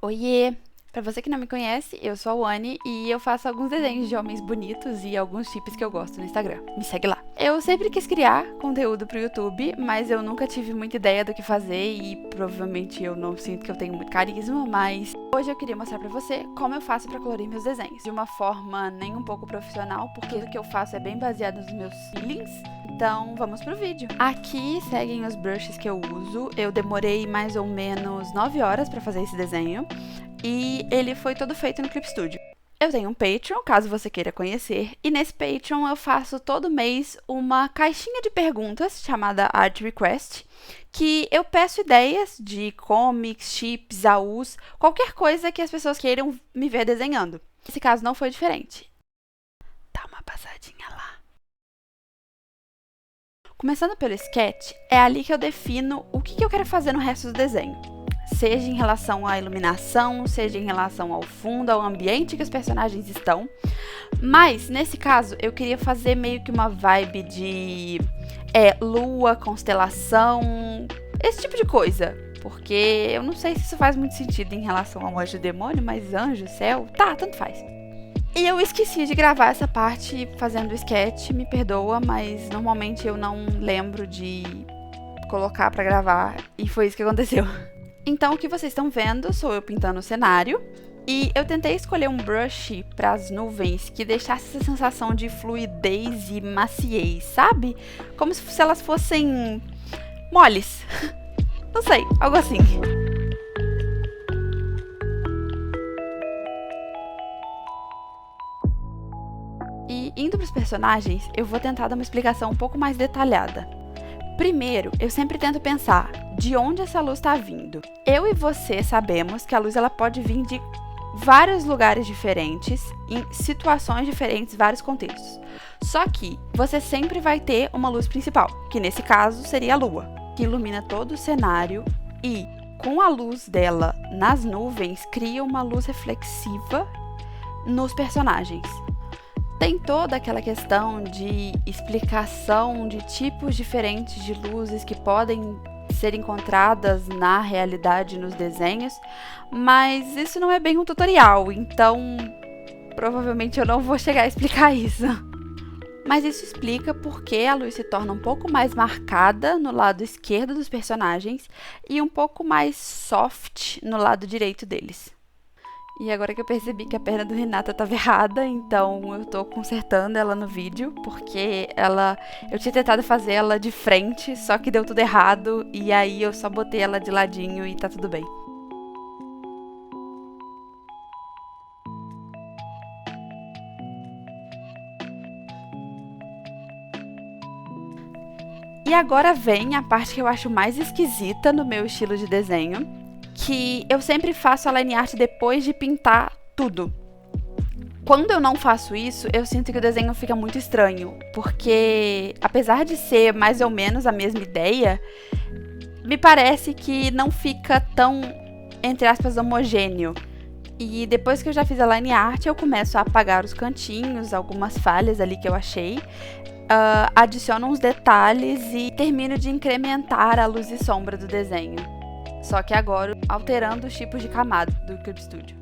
Oiê! Pra você que não me conhece, eu sou a Wani e eu faço alguns desenhos de homens bonitos e alguns chips que eu gosto no Instagram. Me segue lá. Eu sempre quis criar conteúdo pro YouTube, mas eu nunca tive muita ideia do que fazer e provavelmente eu não sinto que eu tenho muito carisma, mas hoje eu queria mostrar pra você como eu faço pra colorir meus desenhos. De uma forma nem um pouco profissional, porque tudo que eu faço é bem baseado nos meus feelings. Então, vamos pro vídeo. Aqui seguem os brushes que eu uso. Eu demorei mais ou menos 9 horas pra fazer esse desenho. E ele foi todo feito no Clip Studio. Eu tenho um Patreon, caso você queira conhecer, e nesse Patreon eu faço todo mês uma caixinha de perguntas chamada Art Request, que eu peço ideias de comics, chips, AUs, qualquer coisa que as pessoas queiram me ver desenhando. Nesse caso não foi diferente. Dá uma passadinha lá. Começando pelo sketch, é ali que eu defino o que eu quero fazer no resto do desenho. Seja em relação à iluminação, seja em relação ao fundo, ao ambiente que os personagens estão. Mas, nesse caso, eu queria fazer meio que uma vibe de lua, constelação, esse tipo de coisa. Porque eu não sei se isso faz muito sentido em relação ao anjo e demônio, mas anjo, céu, tanto faz. E eu esqueci de gravar essa parte fazendo o sketch, me perdoa, mas normalmente eu não lembro de colocar pra gravar e foi isso que aconteceu. Então, o que vocês estão vendo sou eu pintando o cenário e eu tentei escolher um brush para as nuvens que deixasse essa sensação de fluidez e maciez, sabe? Como se elas fossem moles. Não sei, algo assim. E indo para os personagens, eu vou tentar dar uma explicação um pouco mais detalhada. Primeiro, eu sempre tento pensar de onde essa luz está vindo. Eu e você sabemos que a luz ela pode vir de vários lugares diferentes, em situações diferentes, vários contextos. Só que você sempre vai ter uma luz principal, que nesse caso seria a lua, que ilumina todo o cenário e, com a luz dela nas nuvens, cria uma luz reflexiva nos personagens. Tem toda aquela questão de explicação de tipos diferentes de luzes que podem ser encontradas na realidade nos desenhos, mas isso não é bem um tutorial, então provavelmente eu não vou chegar a explicar isso. Mas isso explica porque a luz se torna um pouco mais marcada no lado esquerdo dos personagens e um pouco mais soft no lado direito deles. E agora que eu percebi que a perna do Renata estava errada, então eu tô consertando ela no vídeo, porque eu tinha tentado fazer ela de frente, só que deu tudo errado, e aí eu só botei ela de ladinho e tá tudo bem. E agora vem a parte que eu acho mais esquisita no meu estilo de desenho, que eu sempre faço a line art depois de pintar tudo. Quando eu não faço isso, eu sinto que o desenho fica muito estranho, porque apesar de ser mais ou menos a mesma ideia, me parece que não fica tão, entre aspas, homogêneo. E depois que eu já fiz a line art, eu começo a apagar os cantinhos, algumas falhas ali que eu achei, adiciono uns detalhes e termino de incrementar a luz e sombra do desenho. Só que agora alterando os tipos de camada do Clip Studio.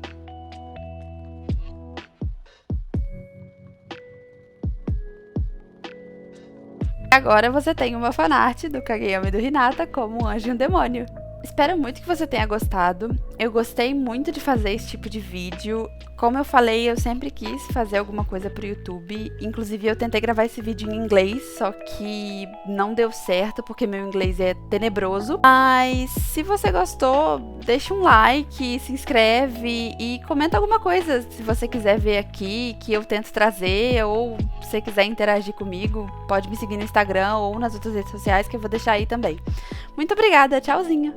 Agora você tem uma fanart do Kageyama e do Hinata como um anjo e um demônio. Espero muito que você tenha gostado. Eu gostei muito de fazer esse tipo de vídeo. Como eu falei, eu sempre quis fazer alguma coisa pro YouTube. Inclusive, eu tentei gravar esse vídeo em inglês, só que não deu certo, porque meu inglês é tenebroso. Mas, se você gostou, deixa um like, se inscreve e comenta alguma coisa. Se você quiser ver aqui, que eu tento trazer, ou se você quiser interagir comigo, pode me seguir no Instagram ou nas outras redes sociais, que eu vou deixar aí também. Muito obrigada, tchauzinho!